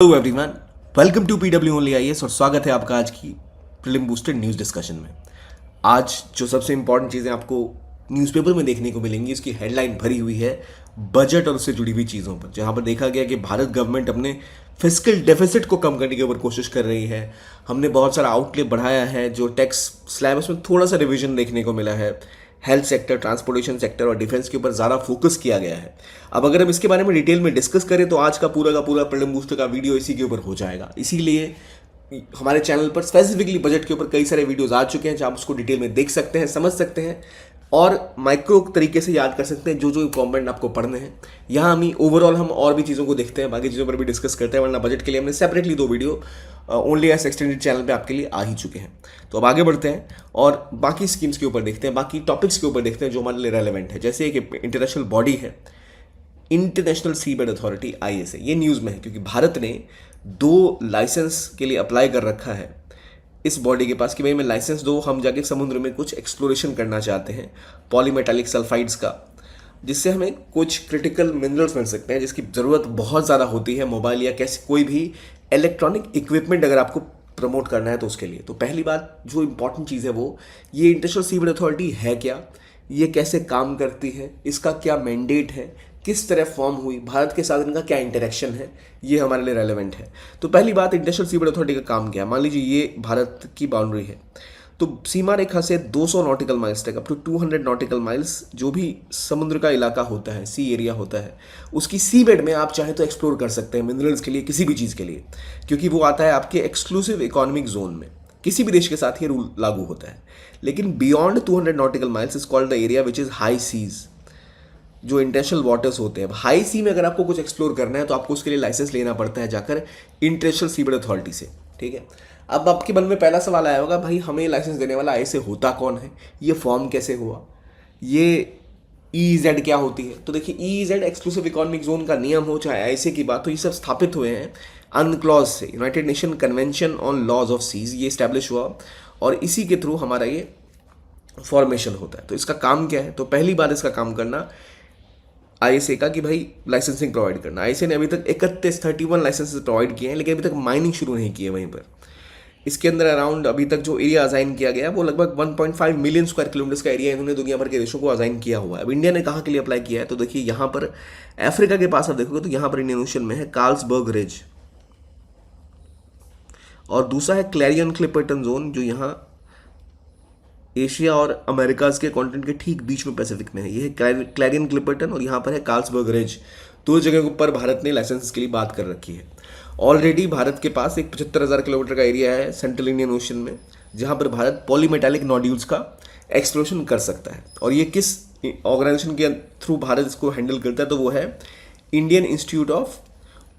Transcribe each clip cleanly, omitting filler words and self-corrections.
Hello everyone, welcome to PW only IAS और स्वागत है आपका आज की प्रीलिम बूस्टेड न्यूज़ डिस्कशन में। आज जो सबसे इंपॉर्टेंट चीज़ें आपको न्यूज़पेपर में देखने को मिलेंगी, इसकी हेडलाइन भरी हुई है बजट और उससे जुड़ी हुई चीज़ों पर, जहां पर देखा गया कि भारत गवर्नमेंट अपने फिस्कल डेफिसिट को कम करने के ऊपर कोशिश कर रही है। हमने बहुत सारा आउटले बढ़ाया है, जो टैक्स स्लैब उसमें थोड़ा सा रिविजन देखने को मिला है। हेल्थ सेक्टर, ट्रांसपोर्टेशन सेक्टर और डिफेंस के ऊपर ज़्यादा फोकस किया गया है। अब अगर हम इसके बारे में डिटेल में डिस्कस करें तो आज का पूरा प्रीलिम बूस्टर का वीडियो इसी के ऊपर हो जाएगा। इसीलिए हमारे चैनल पर स्पेसिफिकली बजट के ऊपर कई सारे वीडियोस आ चुके हैं, जहाँ आप उसको डिटेल में देख सकते हैं, समझ सकते हैं और माइक्रो तरीके से याद कर सकते हैं जो जो कंपोनेंट आपको पढ़ने हैं। यहाँ हम ओवरऑल हम और भी चीज़ों को देखते हैं, बाकी चीज़ों पर भी डिस्कस करते हैं, वरना बजट के लिए हमने separately 2 video only S extended channel पे आपके लिए आ ही चुके हैं। तो अब आगे बढ़ते हैं और बाकी स्कीम्स के ऊपर देखते हैं, बाकी टॉपिक्स के ऊपर देखते हैं जो हमारे लिए रेलेवेंट है। जैसे एक इंटरनेशनल बॉडी है, इंटरनेशनल सीबेड अथॉरिटी आईएसए, ये न्यूज़ में है क्योंकि भारत ने 2 लाइसेंस के लिए अप्लाई कर रखा है इस बॉडी के पास कि भाई मैं लाइसेंस दो, हम जाके समुद्र में कुछ एक्सप्लोरेशन करना चाहते हैं पॉलीमेटालिक सल्फाइड्स का, जिससे हमें कुछ क्रिटिकल मिनरल्स मिल सकते हैं जिसकी ज़रूरत बहुत ज़्यादा होती है मोबाइल या कैसे कोई भी इलेक्ट्रॉनिक इक्विपमेंट अगर आपको प्रमोट करना है तो उसके लिए। तो पहली बात जो इंपॉर्टेंट चीज़ है वो ये इंटरनेशनल सीबेड अथॉरिटी है क्या, ये कैसे काम करती है, इसका क्या मैंडेट है, किस तरह फॉर्म हुई, भारत के साथ इनका क्या इंटरेक्शन है, ये हमारे लिए रेलेवेंट है। तो पहली बात, इंटरनेशनल सीबेड अथॉरिटी का काम क्या है। मान लीजिए ये भारत की बाउंड्री है, तो सीमा रेखा से 200 नॉटिकल माइल्स तक, अप टू 200 नॉटिकल माइल्स जो भी समुद्र का इलाका होता है, सी एरिया होता है, उसकी सी बेड में आप चाहे तो एक्सप्लोर कर सकते हैं मिनरल्स के लिए, किसी भी चीज़ के लिए, क्योंकि वो आता है आपके एक्सक्लूसिव इकोनॉमिक जोन में। किसी भी देश के साथ ये रूल लागू होता है। लेकिन beyond 200 nautical miles is called the area which is high seas, जो इंटरनेशनल वाटर्स होते हैं। हाई सी में अगर आपको कुछ एक्सप्लोर करना है तो आपको उसके लिए लाइसेंस लेना पड़ता है जाकर इंटरनेशनल सीबेड अथॉरिटी से, ठीक है। अब आपके मन में पहला सवाल आया होगा, भाई हमें लाइसेंस देने वाला ऐसे होता कौन है, ये फॉर्म कैसे हुआ, ये EEZ क्या होती है। तो देखिए, EEZ एक्सक्लूसिव इकोनॉमिक जोन का नियम हो चाहे ऐसे की बात हो, ये सब स्थापित हुए हैं अनक्लॉज से, United Nation convention on laws of seas, ये स्टैब्लिश हुआ और इसी के थ्रू हमारा ये फॉर्मेशन होता है। तो इसका काम क्या है, तो पहली बार इसका काम करना आईएसए का कि भाई लाइसेंसिंग प्रोवाइड करना। आईएसए ने अभी तक 31 लाइसेंसेस प्रोवाइड किए हैं, लेकिन अभी तक माइनिंग शुरू नहीं की है वहीं पर। इसके अंदर अराउंड अभी तक जो एरिया असाइन किया गया है वो लगभग 1.5 मिलियन स्क्वायर किलोमीटर का एरिया इन्होंने दुनिया भर के देशों को असाइन किया हुआ है। अब इंडिया ने कहाँ के लिए अप्लाई किया है, तो देखिए यहाँ पर अफ्रीका के पास आप देखोगे तो यहाँ पर इंडियन ओशन में है कार्ल्सबर्ग रिज, और दूसरा है क्लैरियन क्लिपर्टन जोन जो यहाँ एशिया और अमेरिकाज के कॉन्टिनेंट के ठीक बीच में पैसिफिक में है। ये है क्लैरियन क्लिपर्टन और यहाँ पर है कार्ल्सबर्ग रिज। 2 जगह के ऊपर भारत ने लाइसेंस के लिए बात कर रखी है। ऑलरेडी भारत के पास एक 75,000 किलोमीटर का एरिया है सेंट्रल इंडियन ओशन में, जहाँ पर भारत पॉलीमेटालिक नोड्यूल्स का एक्सप्लोरेशन कर सकता है। और ये किस ऑर्गेनाइजेशन के थ्रू भारत इसको हैंडल करता है, तो वो है Indian institute of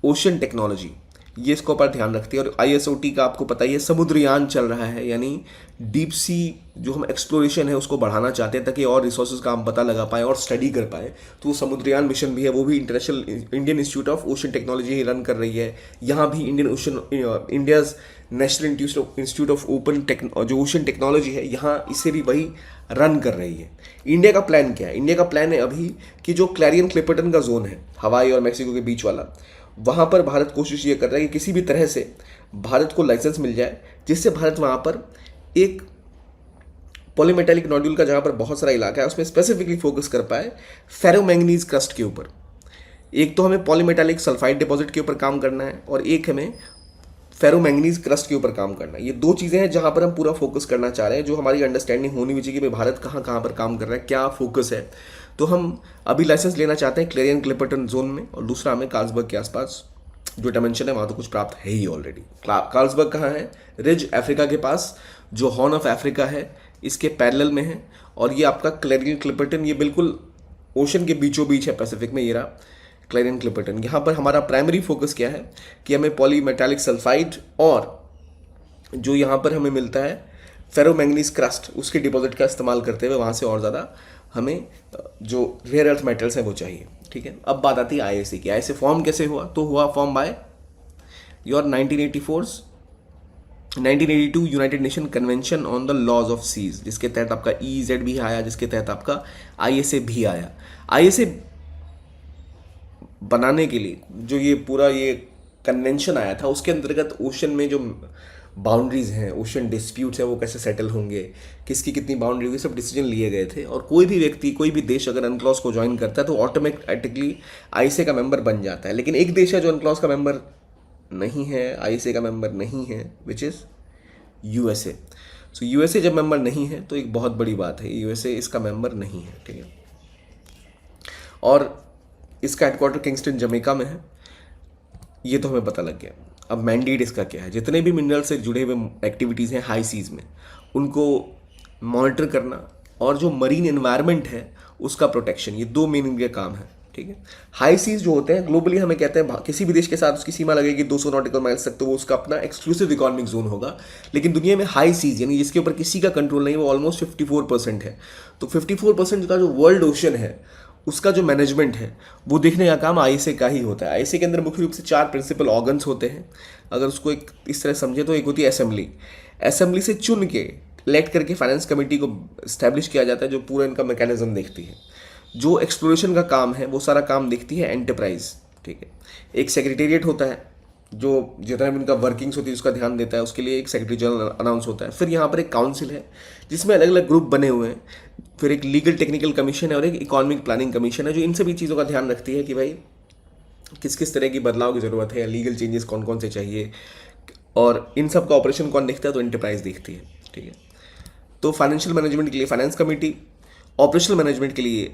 ocean technology, ये इसको पर ध्यान रखती है। और ISOT का आपको पता ही है, समुद्रयान चल रहा है, यानी डीप सी जो हम एक्सप्लोरेशन है उसको बढ़ाना चाहते हैं ताकि और रिसोर्सेज का हम पता लगा पाए और स्टडी कर पाए। तो वो समुद्रयान मिशन भी है, वो भी international Indian institute of ocean technology he run कर रही है। यहाँ भी इंडियाज नेशनल इंस्टीट्यूट ऑफ जो ओशन टेक्नोलॉजी है, यहाँ इसे भी वही रन कर रही है। इंडिया का प्लान क्या है, इंडिया का प्लान है अभी कि जो क्लैरियन क्लिपर्टन का जोन है हवाई और मैक्सिको के बीच वाला, वहाँ पर भारत कोशिश ये कर रहा है कि किसी भी तरह से भारत को लाइसेंस मिल जाए, जिससे भारत वहाँ पर एक पॉलीमेटालिक नोड्यूल का, जहाँ पर बहुत सारा इलाका है, उसमें स्पेसिफिकली फोकस कर पाए फेरोमैंगनीज क्रस्ट के ऊपर। एक तो हमें पॉलीमेटालिक सल्फाइड डिपॉजिट के ऊपर काम करना है और एक हमें फेरोमैंगनीज क्रस्ट के ऊपर काम करना है। ये 2 चीज़ें हैं जहाँ पर हम पूरा फोकस करना चाह रहे हैं, जो हमारी अंडरस्टैंडिंग होनी भी चाहिए कि भारत कहाँ कहाँ पर काम कर रहा है, क्या फोकस है। तो हम अभी लाइसेंस लेना चाहते हैं क्लैरियन क्लिपर्टन जोन में, और दूसरा हमें कार्ल्सबर्ग के आसपास जो डायमेंशन है वहाँ तो कुछ प्राप्त है ही ऑलरेडी। कार्ल्सबर्ग कहाँ है, रिज अफ्रीका के पास, जो हॉर्न ऑफ अफ्रीका है इसके पैरेलल में है। और ये आपका क्लैरियन क्लिपर्टन, ये बिल्कुल ओशन के बीचों बीच है पैसिफिक में, ये रहा क्लैरियन क्लिपर्टन। यहाँ पर हमारा प्राइमरी फोकस क्या है कि हमें पॉलीमेटालिक सल्फाइड और जो यहाँ पर हमें मिलता है फेरोमैंगनीज क्रस्ट, उसके डिपॉजिट का इस्तेमाल करते हुए वहाँ से और ज़्यादा हमें जो रेयर अर्थ मेटल्स हैं वो चाहिए, ठीक है। अब बात आती है आईएसए की। आईएसए फॉर्म कैसे हुआ, तो हुआ form by your 1982 United Nation convention on the laws of seas, जिसके तहत आपका EEZ भी आया, जिसके तहत आपका आईएसए भी आया। आईएसए बनाने के लिए जो ये पूरा ये कन्वेंशन आया था उसके अंतर्गत ओशन में जो बाउंड्रीज हैं, ओशन डिस्प्यूट्स हैं, वो कैसे सेटल होंगे, किसकी कितनी बाउंड्री हुई, सब डिसीजन लिए गए थे। और कोई भी व्यक्ति, कोई भी देश अगर अनक्लॉज को ज्वाइन करता है तो ऑटोमेटिकली आईसीए का मेंबर बन जाता है। लेकिन एक देश है जो अनक्लॉज का मेंबर नहीं है, आईसीए का मेंबर नहीं है, which is USA. So USA जब मेंबर नहीं है तो एक बहुत बड़ी बात है, यूएसए इसका मेंबर नहीं है, ठीक है। और इसका हेडक्वार्टर किंगस्टन जमैका में है, ये तो हमें पता लग गया। अब मैंडेट इसका क्या है, जितने भी मिनरल से जुड़े हुए एक्टिविटीज़ हैं हाई सीज में, उनको मॉनिटर करना और जो मरीन एनवायरनमेंट है उसका प्रोटेक्शन, ये दो मेन इनके काम है, ठीक है। हाई सीज जो होते हैं ग्लोबली हमें कहते हैं किसी भी देश के साथ उसकी सीमा लगेगी 200 नॉटिकल माइल्स तक, तो वो उसका अपना एक्सक्लूसिव इकोनॉमिक जोन होगा। लेकिन दुनिया में हाई सीज यानी जिसके ऊपर किसी का कंट्रोल नहीं, वो ऑलमोस्ट 54% है। तो 54% का जो वर्ल्ड ओशन है उसका जो मैनेजमेंट है वो देखने का काम आईएसए का ही होता है। आईएसए के अंदर मुख्य रूप से 4 प्रिंसिपल ऑर्गन्स होते हैं। अगर उसको एक इस तरह समझे तो एक होती है असेंबली, असेंबली से चुन के इलेक्ट करके फाइनेंस कमेटी को इस्टेब्लिश किया जाता है जो पूरा इनका मैकेनिज्म देखती है। जो एक्सप्लोरेशन का काम है वो सारा काम देखती है एंटरप्राइज, ठीक है। एक सेक्रेटेरिएट होता है जो जितना भी इनका वर्किंग्स होती है उसका ध्यान देता है, उसके लिए एक सेक्रेटरी जनरल अनाउंस होता है। फिर यहाँ पर एक काउंसिल है जिसमें अलग अलग ग्रुप बने हुए हैं। फिर एक लीगल टेक्निकल कमीशन है और एक इकोनॉमिक प्लानिंग कमीशन है जो इन सभी चीज़ों का ध्यान रखती है कि भाई किस किस तरह की बदलाव की ज़रूरत है, लीगल चेंजेस कौन कौन से चाहिए, और इन सब का ऑपरेशन कौन देखता है, तो एंटरप्राइज देखती है, ठीक है। तो फाइनेंशियल मैनेजमेंट के लिए फाइनेंस कमेटी, ऑपरेशनल मैनेजमेंट के लिए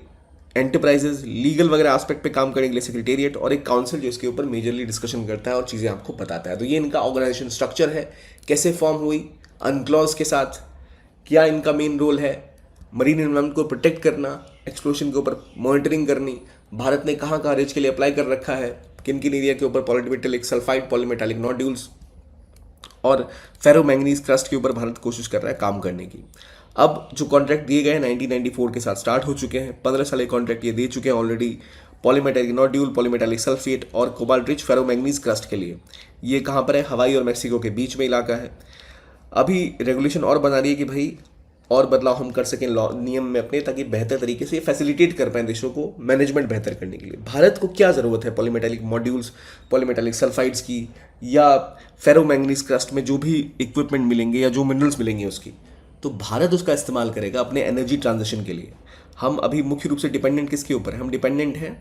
एंटरप्राइजेज, लीगल वगैरह एस्पेक्ट पे काम करने के लिए सेक्रेटेरिएट, और एक काउंसिल जो इसके ऊपर मेजरली डिस्कशन करता है और चीज़ें आपको बताता है। तो ये इनका ऑर्गेनाइजेशन स्ट्रक्चर है, कैसे फॉर्म हुई, अनक्लॉज के साथ क्या इनका मेन रोल है, मरीन एनवायरनमेंट को प्रोटेक्ट करना, एक्सप्लोरेशन के ऊपर मॉनिटरिंग करनी, भारत ने कहाँ कहाँ रिच के लिए अप्लाई कर रखा है, किन किन एरिया के ऊपर पॉलीमेटालिक सल्फाइड, पॉलीमेटालिक नोड्यूल्स और फेरोमैंगनीज क्रस्ट के ऊपर भारत कोशिश कर रहा है काम करने की। अब जो कॉन्ट्रैक्ट दिए गए हैं 1994 के साथ स्टार्ट हो चुके हैं, 15 साल के कॉन्ट्रैक्ट ये दे चुके हैं already, polymetallic nodule, polymetallic sulphate और कोबाल्ट रिच फेरोमैंगनीज क्रस्ट के लिए। ये कहाँ पर है, हवाई और मैक्सिको के बीच में इलाका है। अभी रेगुलेशन और बना रही है कि भाई और बदलाव हम कर सकें लॉ नियम में अपने, ताकि बेहतर तरीके से फैसिलिटेट कर पाएं देशों को मैनेजमेंट बेहतर करने के लिए। भारत को क्या ज़रूरत है पॉलीमेटालिक मॉड्यूल्स, पॉलीमेटालिक सल्फाइड्स की, या फेरोमैंगनीज क्रस्ट में जो भी इक्विपमेंट मिलेंगे या जो मिनरल्स मिलेंगे उसकी, तो भारत उसका इस्तेमाल करेगा अपने एनर्जी ट्रांजिशन के लिए। हम अभी मुख्य रूप से डिपेंडेंट किसके ऊपर है, हम डिपेंडेंट हैं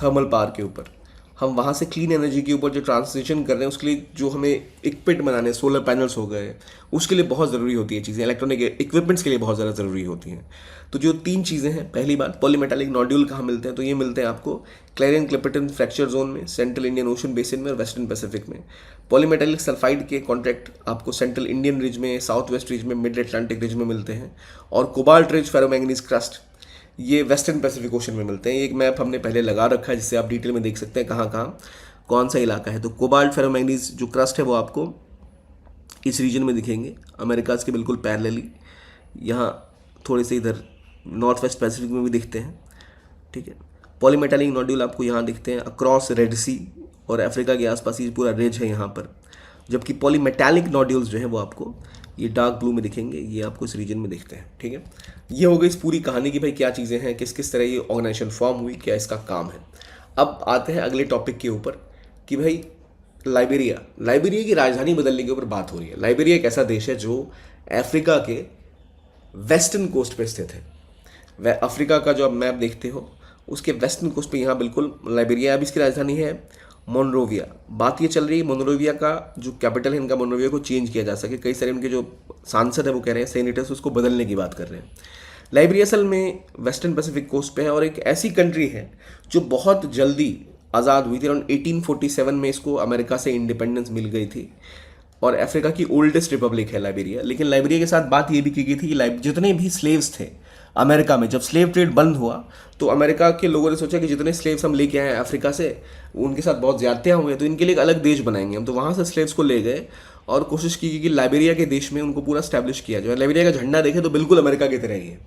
थर्मल पावर के ऊपर। हम वहाँ से क्लीन एनर्जी के ऊपर जो ट्रांजिशन कर रहे हैं उसके लिए जो हमें इक्विपमेंट बनाने, सोलर पैनल्स हो गए, उसके लिए बहुत ज़रूरी होती है चीज़ें, इलेक्ट्रॉनिक इक्विपमेंट्स के लिए बहुत ज़्यादा ज़रूरी होती हैं। तो जो 3 चीज़ें हैं, पहली बात पॉलीमेटालिक नोड्यूल कहाँ मिलते हैं, तो ये मिलते हैं आपको क्लैरियन क्लिपर्टन फ्रैक्चर जोन में, सेंट्रल इंडियन ओशन बेसिन में और वेस्टर्न पैसिफिक में। पॉलीमेटालिक सल्फाइड के कॉन्ट्रैक्ट आपको सेंट्रल इंडियन रिज में, साउथ वेस्ट रिज में, मिड अटलांटिक रिज में मिलते हैं। और कोबाल्ट रिच फेरोमैंगनीज क्रस्ट ये वेस्टर्न पैसिफिक ओशन में मिलते हैं। एक मैप हमने पहले लगा रखा है जिससे आप डिटेल में देख सकते हैं कहाँ कहाँ कौन सा इलाका है। तो कोबाल्ट फेरोमैंगनीज जो क्रस्ट है वो आपको इस रीजन में दिखेंगे, अमेरिकाज के बिल्कुल पैरेलली। यहाँ थोड़े से इधर नॉर्थ वेस्ट पैसिफिक में भी दिखते हैं, ठीक है। पॉलीमेटालिक नोड्यूल आपको यहाँ दिखते हैं अक्रॉस रेड सी और अफ्रीका के आसपास ये पूरा रिज है यहाँ पर। जबकि पॉलीमेटालिक नोड्यूल्स जो है वो आपको ये डार्क ब्लू में दिखेंगे, ये आपको इस रीजन में दिखते हैं, ठीक है। ये हो गई इस पूरी कहानी की भाई क्या चीज़ें हैं, किस किस तरह ये ऑर्गेनाइजेशन फॉर्म हुई, क्या इसका काम है। अब आते हैं अगले टॉपिक के ऊपर कि भाई लाइबेरिया की राजधानी बदलने के ऊपर बात हो रही है। लाइबेरिया एक ऐसा देश है जो अफ्रीका के वेस्टर्न कोस्ट पे स्थित है। वह अफ्रीका का जो आप मैप देखते हो उसके वेस्टर्न कोस्ट पे यहाँ बिल्कुल लाइबेरिया। अब इसकी राजधानी है मोनरोविया। बात ये चल रही है मोनरोविया का जो कैपिटल है इनका, मोनरोविया को चेंज किया जा सके। कई सारे उनके जो सांसद है वो कह रहे हैं, सेनेटर्स उसको बदलने की बात कर रहे हैं। लाइबेरिया असल में वेस्टर्न पैसिफिक कोस्ट पे है और एक ऐसी कंट्री है जो बहुत जल्दी आज़ाद हुई थी। अराउंड 1847 में इसको अमेरिका से इंडिपेंडेंस मिल गई थी और अफ्रीका की ओल्डेस्ट रिपब्लिक है लाइबेरिया। लेकिन लाइबेरिया के साथ बात ये भी की गई थी कि जितने भी स्लेव्स थे अमेरिका में, जब स्लेव ट्रेड बंद हुआ तो अमेरिका के लोगों ने सोचा कि जितने स्लेव्स हम लेके आए हैं अफ्रीका से उनके साथ बहुत ज़्यादतियाँ हुई हैं, तो इनके लिए एक अलग देश बनाएंगे हम। तो वहाँ से स्लेव्स को ले गए और कोशिश की कि लाइबेरिया के देश में उनको पूरा स्टैब्लिश किया जाए। लाइबेरिया का झंडा देखे तो बिल्कुल अमेरिका की तरह ही है।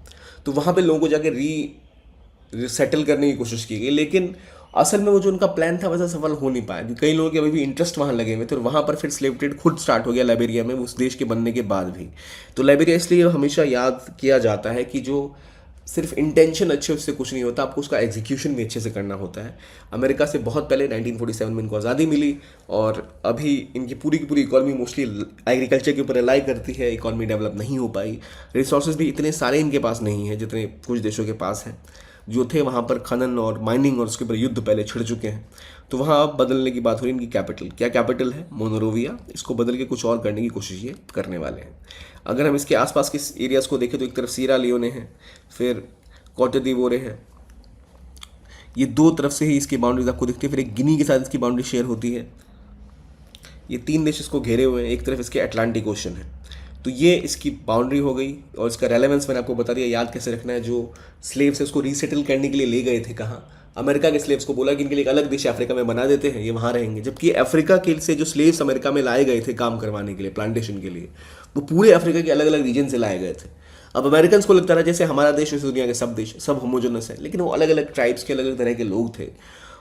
तो वहाँ पर लोगों को जाके सेटल करने की कोशिश की गई, लेकिन असल में वो जो उनका प्लान था वैसा सफल हो नहीं पाया क्योंकि कई लोगों के अभी भी इंटरेस्ट वहाँ लगे हुए थे और वहाँ पर फिर स्लेव ट्रेड खुद स्टार्ट हो गया लाइबेरिया में उस देश के बनने के बाद भी। तो लाइबेरिया इसलिए हमेशा याद किया जाता है कि जो सिर्फ इंटेंशन अच्छे उससे कुछ नहीं होता, आपको उसका एग्जीक्यूशन भी अच्छे से करना होता है। अमेरिका से बहुत पहले 1947 में इनको आज़ादी मिली और अभी इनकी पूरी की पूरी इकॉनमी मोस्टली एग्रीकल्चर के ऊपर रिलाई करती है। इकॉनमी डेवलप नहीं हो पाई, रिसोर्सेज भी इतने सारे इनके पास नहीं है जितने कुछ देशों के पास हैं। जो थे वहाँ पर खनन और माइनिंग और उसके ऊपर युद्ध पहले छिड़ चुके हैं। तो वहाँ अब बदलने की बात हो रही है। इनकी कैपिटल क्या कैपिटल है? मोनरोविया। इसको बदल के कुछ और करने की कोशिश ये करने वाले हैं। अगर हम इसके आसपास के एरियाज़ को देखें तो एक तरफ सीरा लियोने है, फिर कोटे दिवोरे है। ये दो तरफ से ही इसकी बाउंड्रीज आपको दिखती है। फिर एक गिनी के साथ इसकी बाउंड्री शेयर होती है। ये 3 देश इसको घेरे हुए हैं। एक तरफ इसके अटलांटिक ओशन है। तो ये इसकी बाउंड्री हो गई और इसका रेलेवेंस मैंने आपको बता दिया। याद कैसे रखना है, जो स्लेव्स है उसको रीसेटल करने के लिए ले गए थे कहाँ? अमेरिका के स्लेव्स को बोला कि इनके लिए एक अलग देश अफ्रीका में बना देते हैं, ये वहाँ रहेंगे। जबकि अफ्रीका के से जो स्लेव्स अमेरिका में लाए गए थे काम करवाने के लिए, प्लांटेशन के लिए, वो पूरे अफ्रीका के अलग अलग रीजन से लाए गए थे। अब अमेरिकन को लगता था जैसे हमारा देश वैसे दुनिया के सब देश सब होमोजेनस है, लेकिन वो अलग अलग ट्राइब्स के अलग अलग तरह के लोग थे।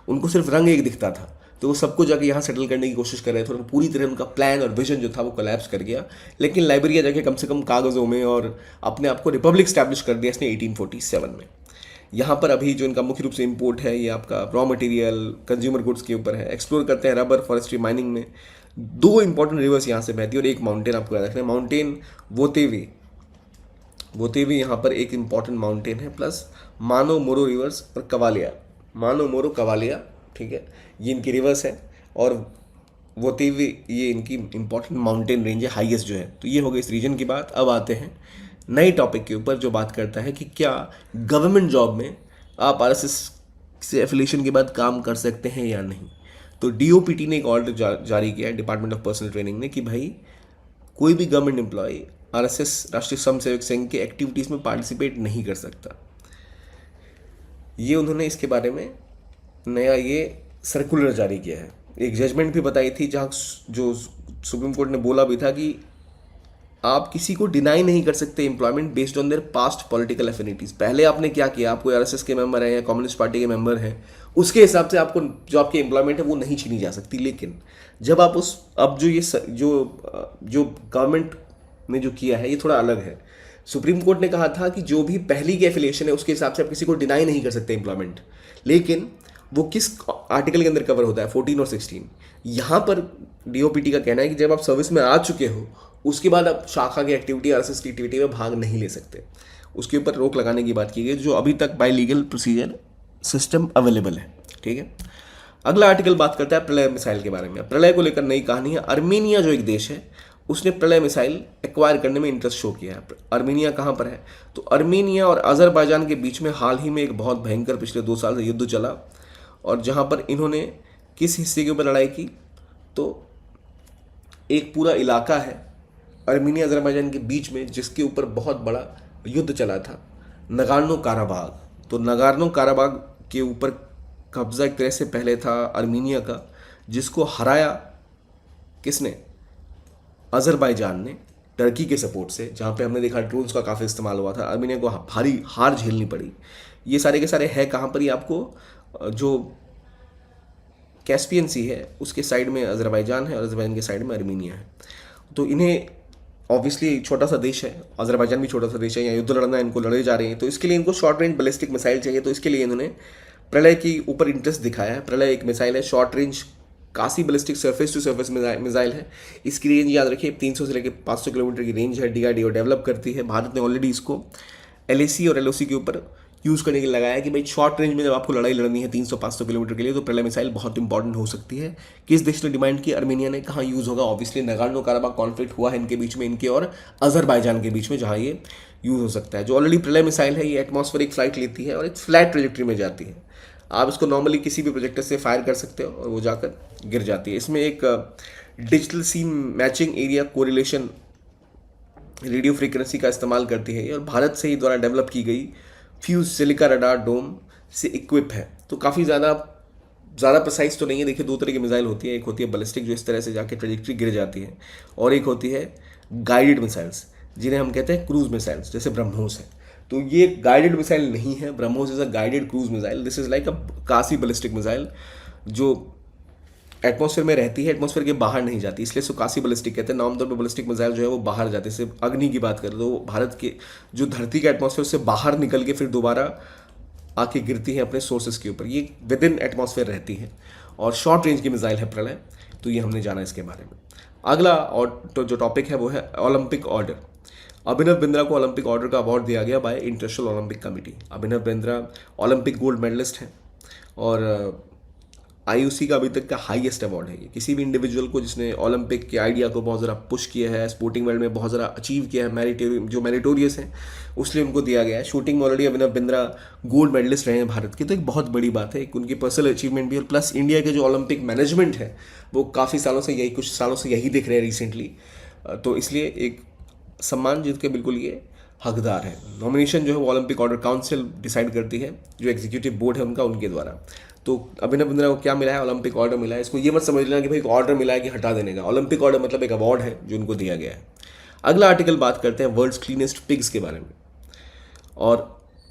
उनको सिर्फ रंग एक दिखता था, तो वो सबको जाके यहाँ सेटल करने की कोशिश कर रहे थे और पूरी तरह उनका प्लान और विजन जो था वो कोलैप्स कर गया। लेकिन लाइबेरिया जाके कम से कम कागज़ों में और अपने आप को रिपब्लिक स्टैब्लिश कर दिया इसने 1847 में। यहाँ पर अभी जो इनका मुख्य रूप से इंपोर्ट है ये आपका रॉ मटेरियल, कंज्यूमर गुड्स के ऊपर है। एक्सप्लोर करते हैं रबर, फॉरेस्ट्री, माइनिंग में। 2 इंपॉर्टेंट रिवर्स यहाँ से बहती है और एक माउंटेन आपको याद रखना है, माउंटेन वोतेवी यहाँ पर एक इंपॉर्टेंट माउंटेन है, प्लस मानो मोरो रिवर्स और कवालिया, मानो मोरो कवालिया, ठीक है, ये इनकी रिवर्स है। और वोतेवी ये इनकी इंपॉर्टेंट माउंटेन रेंज है, हाईएस्ट जो है। तो ये हो गई इस रीजन की बात। अब आते हैं नए टॉपिक के ऊपर जो बात करता है कि क्या गवर्नमेंट जॉब में आप आरएसएस से एफिलिएशन के बाद काम कर सकते हैं या नहीं। तो डीओपीटी ने एक ऑर्डर जारी किया है, डिपार्टमेंट ऑफ पर्सनल ट्रेनिंग ने, कि भाई कोई भी गवर्नमेंट एम्प्लॉय आरएसएस राष्ट्रीय स्वयंसेवक संघ के एक्टिविटीज़ में पार्टिसिपेट नहीं कर सकता। ये उन्होंने इसके बारे में नया ये सर्कुलर जारी किया है। एक जजमेंट भी बताई थी जहाँ जो सुप्रीम कोर्ट ने बोला भी था कि आप किसी को डिनाई नहीं कर सकते employment based on their past political affinities. पहले आपने क्या किया, आप कोई आरएसएस के मेंबर हैं या कम्युनिस्ट पार्टी के मेंबर हैं, उसके हिसाब से आपको जो आपकी एम्प्लॉयमेंट है वो नहीं छीनी जा सकती। लेकिन जब आप अब जो गवर्नमेंट ने जो किया है ये थोड़ा अलग है। सुप्रीम कोर्ट ने कहा था कि जो भी पहली की एफिलिएशन है उसके हिसाब से आप किसी को डिनाई नहीं कर सकते एम्प्लॉयमेंट, लेकिन वो किस आर्टिकल के अंदर कवर होता है, 14 और 16। यहाँ पर डीओपीटी का कहना है कि जब आप सर्विस में आ चुके हो उसके बाद आप शाखा की एक्टिविटी, आरएसएस की एक्टिविटी में भाग नहीं ले सकते। उसके ऊपर रोक लगाने की बात की गई, जो अभी तक bye legal procedure system available है, ठीक है। अगला आर्टिकल बात करता है प्रलय मिसाइल के बारे में। प्रलय को लेकर नई कहानी है। अर्मेनिया जो एक देश है उसने प्रलय मिसाइल एक्वायर करने में इंटरेस्ट शो किया है। अर्मेनिया कहाँ पर है? तो अर्मेनिया और अजरबैजान के बीच में हाल ही में एक बहुत भयंकर पिछले 2 साल से युद्ध चला, और जहाँ पर इन्होंने किस हिस्से के ऊपर लड़ाई की, तो एक पूरा इलाका है अर्मेनिया अजरबैजान के बीच में जिसके ऊपर बहुत बड़ा युद्ध चला था, नगार्नो काराबाग। तो नगार्नो काराबाग के ऊपर कब्जा एक तरह से पहले था अर्मेनिया का, जिसको हराया किसने? अजरबैजान ने, टर्की के सपोर्ट से, जहाँ पे हमने देखा ड्रोन्स का काफ़ी इस्तेमाल हुआ था। अर्मेनिया को भारी हार झेलनी पड़ी। ये सारे के सारे है कहाँ पर? ये आपको जो कैस्पियन सी है उसके साइड में अजरबैजान है और अजरबैजान के साइड में अर्मेनिया है। तो इन्हें ऑब्वियसली छोटा सा देश है, अजरबैजान भी छोटा सा देश है, यहाँ युद्ध लड़ना है, इनको लड़े जा रहे हैं। तो इसके लिए इनको शॉर्ट रेंज बैलिस्टिक मिसाइल चाहिए। तो इसके लिए इन्होंने प्रलय के ऊपर इंटरेस्ट दिखाया है। प्रलय एक मिसाइल है, short range quasi ballistic surface to surface missile है। इसकी रेंज याद रखिए 300 से लेकर 500 किलोमीटर की रेंज है। डीआरडीओ डेवलप करती है। भारत ने ऑलरेडी इसको एलएसी और एलओसी के ऊपर यूज़ करने के लिए लगाया कि भाई शॉर्ट रेंज में जब आपको लड़ाई लड़नी है 300-500 किलोमीटर के लिए, तो प्रलय मिसाइल बहुत इंपॉर्टेंट हो सकती है। किस देश ने डिमांड की? अर्मेनिया ने। कहाँ यूज़ होगा? ऑब्वियसली नगार्नो काराबाग कॉन्फ्लिक्ट हुआ है इनके बीच में, इनके और अजरबैजान के बीच में, जहाँ ये यूज़ हो सकता है। जो ऑलरेडी प्रलय मिसाइल है ये एटमॉस्फेरिक फ्लाइट लेती है और एक फ्लैट ट्रेजेक्ट्री में जाती है। आप इसको नॉर्मली किसी भी प्रोजेक्टर से फायर कर सकते हो और वो जाकर गिर जाती है। इसमें एक digital scene matching area correlation radio frequency का इस्तेमाल करती है और भारत से ही द्वारा डेवलप की गई फ्यूज सिलिका रडार डोम से इक्विप है। तो काफ़ी ज़्यादा प्रिसाइज तो नहीं है। देखिए 2 तरह की मिसाइल होती है, एक होती है बैलिस्टिक जो इस तरह से जाके ट्रेजेक्ट्री गिर जाती है, और एक होती है गाइडेड मिसाइल्स जिन्हें हम कहते हैं क्रूज मिसाइल्स, जैसे ब्रह्मोस है। तो ये गाइडेड मिसाइल नहीं है, BrahMos is a guided cruise missile. This is like अ कासी बैलिस्टिक मिसाइल जो एटमॉस्फेयर में रहती है, एटमॉस्फेयर के बाहर नहीं जाती, इसलिए इसको कासी बैलिस्टिक कहते हैं। आमतौर पर बैलिस्टिक मिसाइल जो है वो बाहर जाते हैं। सिर्फ अग्नि की बात करें तो वो भारत के जो धरती का एटमॉस्फेयर से बाहर निकल के फिर दोबारा आके गिरती है अपने सोर्सेज के ऊपर, ये विद इन एटमॉस्फेयर रहती है। और शॉर्ट रेंज की मिसाइल है प्रलय, तो ये हमने जाना इसके बारे में। अगला और तो जो टॉपिक है वो है ओलंपिक ऑर्डर। अभिनव बिंद्रा को ओलंपिक ऑर्डर का अवार्ड दिया गया by International Olympic Committee. Abhinav Bindra Olympic gold medallist हैं और आईओसी का अभी तक का हाईएस्ट अवार्ड है ये। किसी भी इंडिविजुअल को जिसने ओलंपिक के आइडिया को बहुत ज़रा पुश किया है, स्पोर्टिंग वर्ल्ड में बहुत ज़रा अचीव किया है, जो मेरिटोरियस हैं, उसलिए उनको दिया गया है। शूटिंग में already Abhinav Bindra gold medallist रहे हैं भारत के, तो एक बहुत बड़ी बात है, एक उनकी पर्सनल अचीवमेंट भी। और प्लस इंडिया के जो ओलंपिक मैनेजमेंट है वो काफ़ी सालों से यही, कुछ सालों से यही दिख रहे हैं रिसेंटली, तो इसलिए एक सम्मान जिसके बिल्कुल ये हकदार है। नॉमिनेशन जो है वो ओलंपिक ऑर्डर काउंसिल डिसाइड करती है, जो एग्जीक्यूटिव बोर्ड है उनका, उनके द्वारा। तो अभिनव बिंद्रा को क्या मिला है? ओलंपिक ऑर्डर मिला है। इसको ये मत समझ लेना कि भाई ऑर्डर मिला है कि हटा देने का। ओलंपिक ऑर्डर मतलब एक अवार्ड है जो उनको दिया गया है। अगला आर्टिकल बात करते हैं वर्ल्ड्स क्लीनेस्ट पिग्स के बारे में। और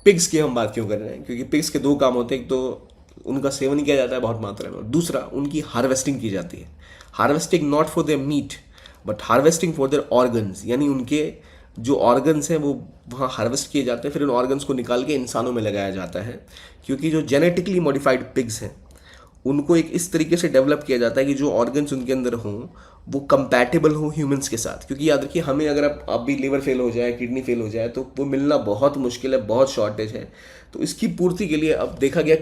पिग्स की हम बात क्यों कर रहे हैं? क्योंकि पिग्स के दो काम होते हैं, एक तो उनका सेवन किया जाता है बहुत मात्रा में, और दूसरा उनकी हार्वेस्टिंग की जाती है। Harvesting not for their meet but harvesting for their organs, यानी उनके जो ऑर्गन्स हैं वो वहाँ हार्वेस्ट किए जाते हैं, फिर उन ऑर्गन्स को निकाल के इंसानों में लगाया जाता है। क्योंकि जो जेनेटिकली मॉडिफाइड पिग्स हैं उनको एक इस तरीके से डेवलप किया जाता है कि जो ऑर्गन्स उनके अंदर हों वो कंपैटिबल हो ह्यूमंस के साथ। क्योंकि याद रखिए, हमें अगर अब भी लीवर फेल हो जाए, किडनी फेल हो जाए, तो वो मिलना बहुत मुश्किल है, बहुत शॉर्टेज है। तो इसकी पूर्ति के लिए अब देखा गया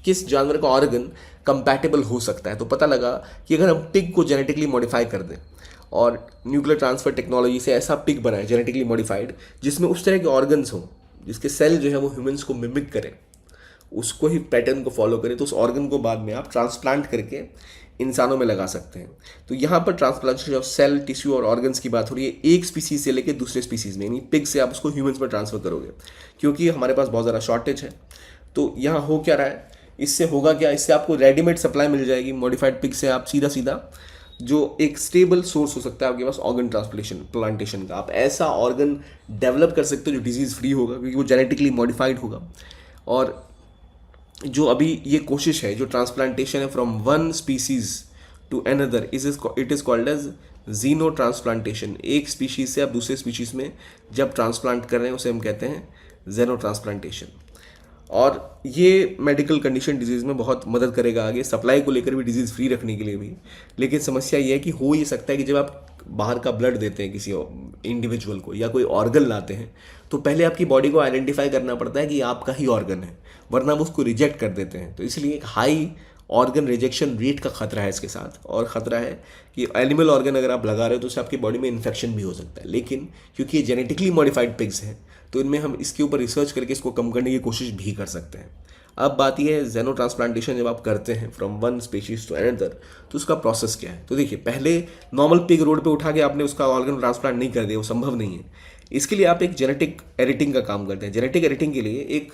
किस जानवर का ऑर्गन कंपैटिबल हो सकता है। तो पता लगा कि अगर हम पिग को जेनेटिकली मॉडिफाई कर दें और न्यूक्लियर ट्रांसफर टेक्नोलॉजी से ऐसा पिग बनाए जेनेटिकली मॉडिफाइड, जिसमें उस तरह के ऑर्गन्स हों, जिसके सेल जो है वो ह्यूमंस को मिमिक करें, उसको ही पैटर्न को फॉलो करें, तो उस ऑर्गन को बाद में आप ट्रांसप्लांट करके इंसानों में लगा सकते हैं। तो यहाँ पर ट्रांसप्लांटेशन ऑफ सेल, टिश्यू और ऑर्गन्स की बात हो रही है, एक स्पीसीज से लेकर दूसरे स्पीसीज में, यानी पिग से आप उसको ह्यूमंस में ट्रांसफर करोगे। क्योंकि हमारे पास बहुत ज़्यादा शॉर्टेज है, तो यहाँ हो क्या रहा है, इससे होगा क्या, इससे आपको रेडीमेड सप्लाई मिल जाएगी मॉडिफाइड पिग से। आप सीधा जो एक स्टेबल सोर्स हो सकता है आपके पास ऑर्गन ट्रांसप्लांटेशन का, आप ऐसा ऑर्गन डेवलप कर सकते हो जो डिजीज़ फ्री होगा, क्योंकि वो जेनेटिकली मॉडिफाइड होगा। और जो अभी ये कोशिश है, जो ट्रांसप्लांटेशन है from one species to another, it is called as xeno transplantation. एक स्पीशीज से आप दूसरे स्पीशीज में जब ट्रांसप्लांट कर रहे हैं उसे हम कहते हैं जेनो ट्रांसप्लांटेशन। और ये मेडिकल कंडीशन डिजीज़ में बहुत मदद करेगा आगे, सप्लाई को लेकर भी, डिजीज़ फ्री रखने के लिए भी। लेकिन समस्या ये है कि हो ये सकता है कि जब आप बाहर का ब्लड देते हैं किसी इंडिविजुअल को या कोई ऑर्गन लाते हैं, तो पहले आपकी बॉडी को आइडेंटिफाई करना पड़ता है कि आपका ही ऑर्गन है, वरना वो उसको रिजेक्ट कर देते हैं। तो इसलिए एक हाई ऑर्गन रिजेक्शन रेट का खतरा है इसके साथ। और ख़तरा है कि एनिमल ऑर्गन अगर आप लगा रहे हो तो उससे आपकी बॉडी में इन्फेक्शन भी हो सकता है। लेकिन क्योंकि ये जेनेटिकली मॉडिफाइड पिग्स हैं, तो इनमें हम इसके ऊपर रिसर्च करके इसको कम करने की कोशिश भी कर सकते हैं। अब बात यह है, जेनो ट्रांसप्लांटेशन जब आप करते हैं from one species to another, तो उसका प्रोसेस क्या है? तो देखिए, पहले नॉर्मल पिग रोड पे उठा के आपने उसका ऑर्गन ट्रांसप्लांट नहीं कर दिया, वो संभव नहीं है। इसके लिए आप एक जेनेटिक एडिटिंग का काम करते हैं। जेनेटिक एडिटिंग के लिए एक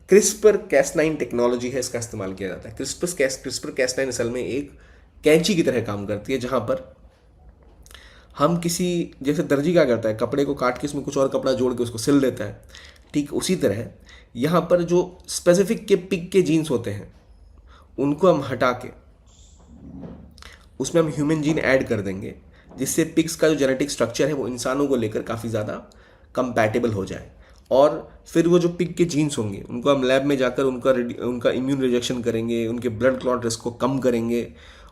क्रिस्पर कैस9 टेक्नोलॉजी है, इसका इस्तेमाल किया जाता है। क्रिस्पर कैस9 असल में एक कैंची की तरह काम करती है, जहाँ पर हम किसी, जैसे दर्जी क्या करता है, कपड़े को काट के उसमें कुछ और कपड़ा जोड़ के उसको सिल देता है, ठीक उसी तरह यहाँ पर जो स्पेसिफिक के पिग के जीन्स होते हैं उनको हम हटा के उसमें हम ह्यूमन जीन ऐड कर देंगे, जिससे पिग्स का जो जेनेटिक स्ट्रक्चर है वो इंसानों को लेकर काफ़ी ज़्यादा कंपैटिबल हो जाए। और फिर वो जो पिग के जीन्स होंगे उनको हम लैब में जाकर उनका इम्यून रिजेक्शन करेंगे, उनके ब्लड क्लॉट रिस्क को कम करेंगे,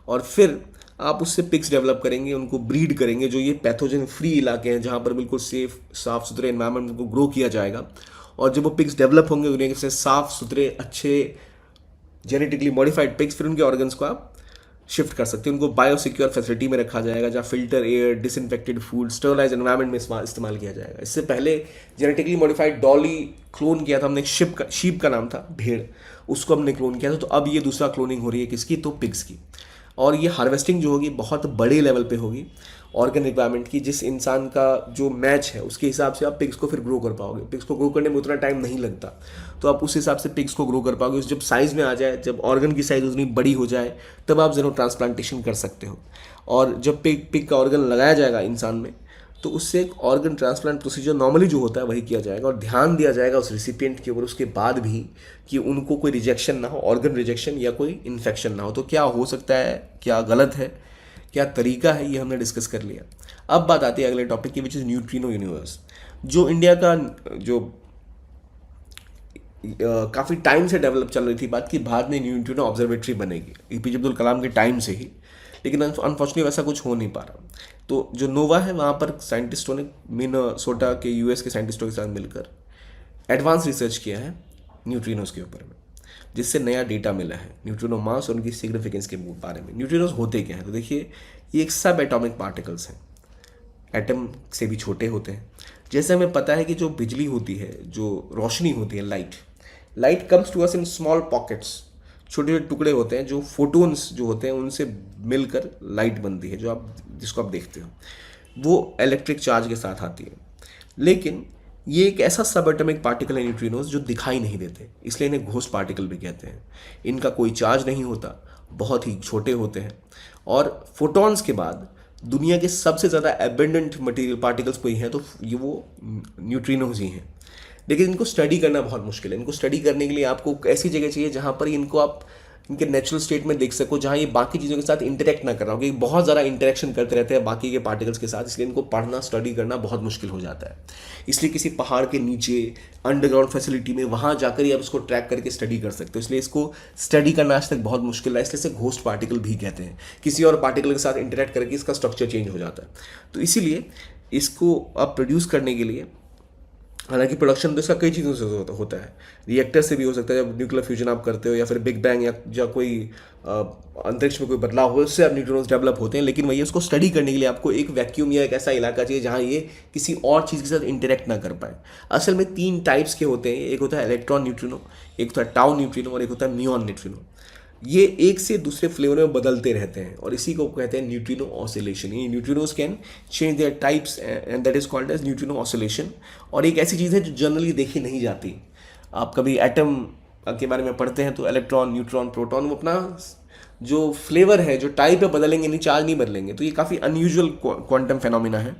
और फिर आप उससे पिग्स डेवलप करेंगे, उनको ब्रीड करेंगे जो ये पैथोजन फ्री इलाके हैं, जहाँ पर बिल्कुल सेफ साफ़ सुथरे एनवायरनमेंट को ग्रो किया जाएगा। और जब वो पिग्स डेवलप होंगे, उन्हें से साफ़ सुथरे अच्छे जेनेटिकली मॉडिफाइड पिग्स, फिर उनके ऑर्गन्स को आप शिफ्ट कर सकते हैं। उनको बायोसिक्योर फैसिलिटी में रखा जाएगा, जहाँ filter air, disinfected food, sterilise environment में इस्तेमाल किया जाएगा। इससे पहले जेनेटिकली मॉडिफाइड डॉली क्लोन किया था हमने, शीप का नाम था, भेड़, उसको हमने क्लोन किया था। तो अब ये दूसरा क्लोनिंग हो रही है किसकी? तो पिग्स की। और ये हार्वेस्टिंग जो होगी बहुत बड़े लेवल पे होगी ऑर्गन रिक्वायरमेंट की। जिस इंसान का जो मैच है उसके हिसाब से आप पिग्स को फिर ग्रो कर पाओगे। पिग्स को ग्रो करने में उतना टाइम नहीं लगता, तो आप उस हिसाब से पिग्स को ग्रो कर पाओगे। जब साइज़ में आ जाए, जब ऑर्गन की साइज़ उतनी बड़ी हो जाए, तब आप जेनो ट्रांसप्लांटेशन कर सकते हो। और जब पिग का ऑर्गन लगाया जाएगा इंसान में, तो उससे एक ऑर्गन ट्रांसप्लांट प्रोसीजर नॉर्मली जो होता है वही किया जाएगा और ध्यान दिया जाएगा उस रिसिपिएंट के ऊपर उसके बाद भी कि उनको कोई रिजेक्शन ना हो, ऑर्गन रिजेक्शन या कोई इन्फेक्शन ना हो। तो क्या हो सकता है, क्या गलत है, क्या तरीका है, ये हमने डिस्कस कर लिया। अब बात आती है अगले टॉपिक की, विच इज़ न्यूट्रिनो यूनिवर्स। जो इंडिया का जो काफ़ी टाइम से डेवलप चल रही थी बात कि भारत में न्यूट्रिनो ऑब्जर्वेटरी बनेगी एपीजे अब्दुल कलाम के टाइम से ही, लेकिन अनफॉर्चुनेटली वैसा कुछ हो नहीं पा रहा। तो जो नोवा है वहाँ पर साइंटिस्टों ने मिनेसोटा के यूएस के साइंटिस्टों के साथ मिलकर एडवांस रिसर्च किया है न्यूट्रिनोज के ऊपर में, जिससे नया डेटा मिला है न्यूट्रिनो मास और उनकी सिग्निफिकेंस के बारे में। न्यूट्रिनोज होते क्या हैं, तो देखिए ये एक सब एटॉमिक पार्टिकल्स हैं, एटम से भी छोटे होते हैं। जैसे हमें पता है कि जो बिजली होती है, जो रोशनी होती है, light comes to us in small pockets, छोटे छोटे टुकड़े होते हैं जो फोटोन्स जो होते हैं उनसे मिलकर लाइट बनती है, जिसको आप देखते हो, वो इलेक्ट्रिक चार्ज के साथ आती है। लेकिन ये एक ऐसा सब एटॉमिक पार्टिकल है न्यूट्रिनोज जो दिखाई नहीं देते, इसलिए इन्हें घोस्ट पार्टिकल भी कहते हैं। इनका कोई चार्ज नहीं होता, बहुत ही छोटे होते हैं और फोटॉन्स के बाद दुनिया के सबसे ज़्यादा एबेंडेंट मटेरियल पार्टिकल्स कोई हैं तो ये वो न्यूट्रिनोज ही हैं। लेकिन इनको स्टडी करना बहुत मुश्किल है। इनको स्टडी करने के लिए आपको ऐसी जगह चाहिए जहाँ पर इनको आप इनके नेचुरल स्टेट में देख सको, जहाँ ये बाकी चीज़ों के साथ इंटरेक्ट ना कर रहा हो, क्योंकि बहुत ज़्यादा इंटरेक्शन करते रहते हैं बाकी के पार्टिकल्स के साथ, इसलिए इनको पढ़ना स्टडी करना बहुत मुश्किल हो जाता है। इसलिए किसी पहाड़ के नीचे अंडरग्राउंड फैसिलिटी में वहाँ जाकर ही आप इसको ट्रैक करके स्टडी कर सकते हो, इसलिए इसको स्टडी करना आज तक बहुत मुश्किल है, इसलिए इसे घोस्ट पार्टिकल भी कहते हैं। किसी और पार्टिकल के साथ इंटरेक्ट करके इसका स्ट्रक्चर चेंज हो जाता है। तो इसीलिए इसको आप प्रोड्यूस करने के लिए, हालांकि प्रोडक्शन तो इसका कई चीज़ों से होता है, रिएक्टर से भी हो सकता है, जब न्यूक्लियर फ्यूजन आप करते हो, या फिर बिग बैंग या कोई अंतरिक्ष में कोई बदलाव हो, उससे आप न्यूट्रॉन्स डेवलप होते हैं। लेकिन वही उसको स्टडी करने के लिए आपको एक वैक्यूम या एक ऐसा इलाका चाहिए जहाँ ये किसी और चीज़ के साथ इंटरेक्ट ना कर पाए। असल में 3 टाइप्स के होते हैं, एक होता है इलेक्ट्रॉन न्यूट्रिनो, एक होता है टाउ न्यूट्रिनो और एक होता है म्यूऑन न्यूट्रिनो। ये एक से दूसरे फ्लेवर में बदलते रहते हैं और इसी को कहते हैं न्यूट्रिनो ऑसिलेशन। ये neutrinos can change their types and that is called as neutrino oscillation. और एक ऐसी चीज़ है जो जनरली देखी नहीं जाती। आप कभी एटम के बारे में पढ़ते हैं तो इलेक्ट्रॉन, न्यूट्रॉन, प्रोटॉन, वो अपना जो फ्लेवर है, जो टाइप है, बदलेंगे नहीं, चार्ज नहीं बदलेंगे। तो ये काफ़ी अनयूजुअल क्वांटम फेनोमिना है।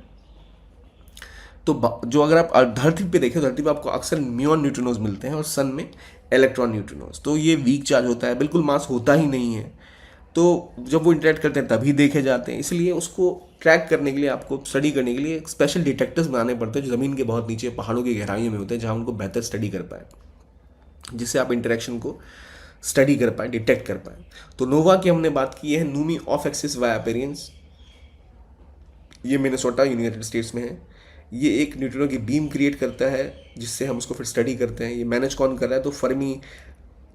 तो जो अगर आप धरती पे देखें, धरती पे आपको अक्सर म्यूऑन न्यूट्रिनोज मिलते हैं और सन में इलेक्ट्रॉन न्यूट्रिनोज। तो ये वीक चार्ज होता है, बिल्कुल मास होता ही नहीं है। तो जब वो इंटरेक्ट करते हैं तभी देखे जाते हैं। इसलिए उसको ट्रैक करने के लिए, आपको स्टडी करने के लिए स्पेशल डिटेक्टर्स बनाने पड़ते हैं जो ज़मीन के बहुत नीचे पहाड़ों की गहराइयों में होते हैं, जहाँ उनको बेहतर स्टडी कर पाए, जिससे आप इंटरेक्शन को स्टडी कर पाए, डिटेक्ट कर पाए। तो नोवा की हमने बात की है, नूमी ऑफ एक्सिस वाया पेरियंस, ये मिनेसोटा यूनाइटेड स्टेट्स में है। ये एक न्यूट्रिनो की बीम क्रिएट करता है जिससे हम उसको फिर स्टडी करते हैं। ये मैनेज कौन कर रहा है, तो Fermi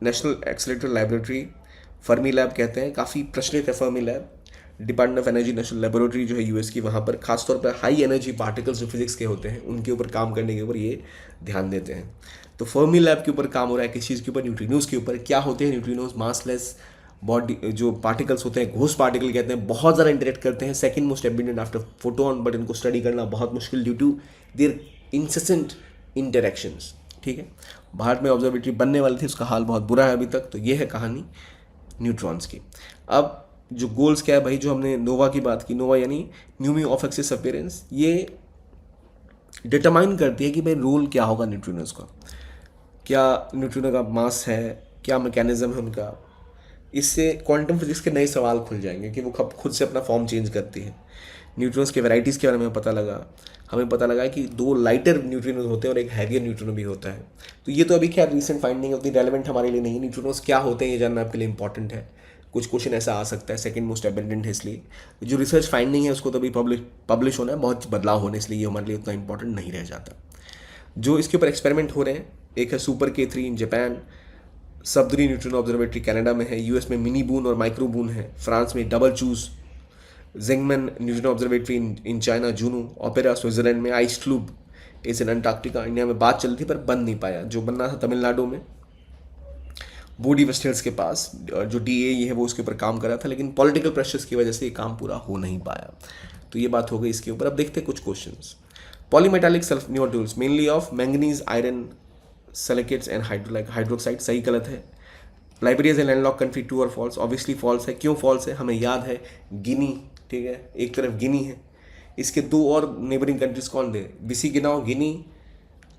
national accelerator laboratory, Fermi lab कहते हैं, काफ़ी प्रचलित है Fermi lab. Department of energy national laboratory जो है यूएस की, वहाँ पर खासतौर पर हाई एनर्जी पार्टिकल्स जो फिजिक्स के होते हैं उनके ऊपर काम करने के ऊपर ये ध्यान देते हैं। तो फर्मी लैब के ऊपर काम हो रहा है किस चीज़ के ऊपर, न्यूट्रिनोज के ऊपर। क्या होते हैं न्यूट्रिनोज? मासलेस बॉडी जो पार्टिकल्स होते हैं, घोस्ट पार्टिकल कहते हैं, बहुत ज़्यादा इंटरेक्ट करते हैं, second most abundant after photon, but इनको स्टडी करना बहुत मुश्किल due to their incessant interactions. ठीक है, भारत में ऑब्जर्वेटरी बनने वाली थी, उसका हाल बहुत बुरा है अभी तक। तो ये है कहानी न्यूट्रॉन्स की। अब जो गोल्स क्या है भाई, जो हमने नोवा की बात की, नोवा यानी न्यूमी ऑफ एक्सिस अपीयरेंस, ये डिटरमाइन करती है कि भाई रोल क्या होगा न्यूट्रिनोज का, क्या न्यूट्रिनो का मास है, क्या मैकेनिज्म है उनका। इससे क्वांटम फिजिक्स के नए सवाल खुल जाएंगे कि वो खुद से अपना फॉर्म चेंज करती है। न्यूट्रॉन्स के वैराइटीज़ के बारे में पता लगा, हमें पता लगा कि 2 लाइटर न्यूट्रिनोज होते हैं और एक हैवियर न्यूट्रिनो भी होता है। तो ये तो अभी क्या रिसेंट फाइंडिंग है, उतनी रेलेवेंट हमारे लिए नहीं। न्यूट्रिनोज क्या होते हैं ये जानना आपके लिए इंपॉर्टेंट है। कुछ क्वेश्चन ऐसा आ सकता है, सेकंड मोस्ट एबेंडेंट है, इसलिए जो रिसर्च फाइंडिंग है उसको तो अभी पब्लिश होना है, बहुत बदलाव होने, इसलिए ये हमारे लिए उतना इंपॉर्टेंट नहीं रह जाता। जो इसके ऊपर एक्सपेरिमेंट हो रहे हैं, एक है super K3 in Japan, Sudbury neutrino observatory Canada में है, यूएस में मिनी बून और माइक्रो बून है, फ्रांस में double Chooz, Jiangmen neutrino observatory in China, JUNO, OPERA Switzerland में, IceCube is in Antarctica. India में बात चल रही थी पर बन नहीं पाया, जो बनना था तमिलनाडु में बॉडी वेस्टर्स के पास, जो DAE है वो उसके ऊपर काम कर रहा था, लेकिन पॉलिटिकल प्रेशर्स की वजह से ये काम पूरा हो नहीं पाया। तो ये बात हो गई इसके ऊपर। अब देखते हैं कुछ questions. Polymetallic sulphide neutrinos mainly of manganese, iron, silicates and hydroxide, सही गलत है। Liberia as a landlocked country, true और फॉल्स? ऑब्वियसली फॉल्स है। क्यों फॉल्स है? हमें याद है गिनी, ठीक है, एक तरफ गिनी है, इसके 2 और नेबरिंग कंट्रीज कौन थे? बिसी गिनाओ, गिनी,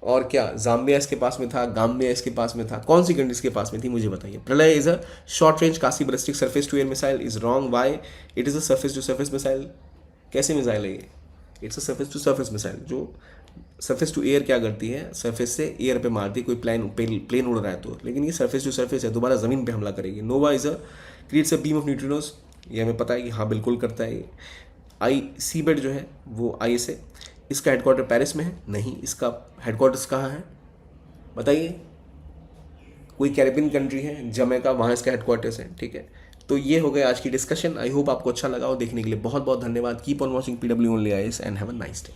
और क्या जाम्बिया इसके पास में था, गाम्बिया इसके पास में था। कौन सी कंट्रीज के पास में थी मुझे बताइए। Pralay is a short range quasi ballistic surface to air missile is wrong. Why? It is a surface to surface missile. कैसे मिसाइल है ये? It's a surface to surface missile. जो सरफेस टू एयर क्या करती है, सरफेस से air पे मारती है, कोई प्लेन उड़ रहा है तो, लेकिन ये सरफेस टू सरफेस है, दोबारा ज़मीन पे हमला करेगी। NOvA is a creates a beam of neutrinos, ये हमें पता है कि हाँ बिल्कुल करता है। आई सी बेड जो है वो आई एस है। इसका हेडक्वार्टर पेरिस में है? नहीं। इसका हेडक्वार्टर्स कहाँ है बताइए। कोई कैरेबियन कंट्री है, जमैका, वहाँ इसका हेडक्वार्टर्स है। ठीक है, तो ये हो गया आज की डिस्कशन। आई होप आपको अच्छा लगा, और देखने के लिए बहुत बहुत धन्यवाद। Keep on watching PW only IAS and have a nice day.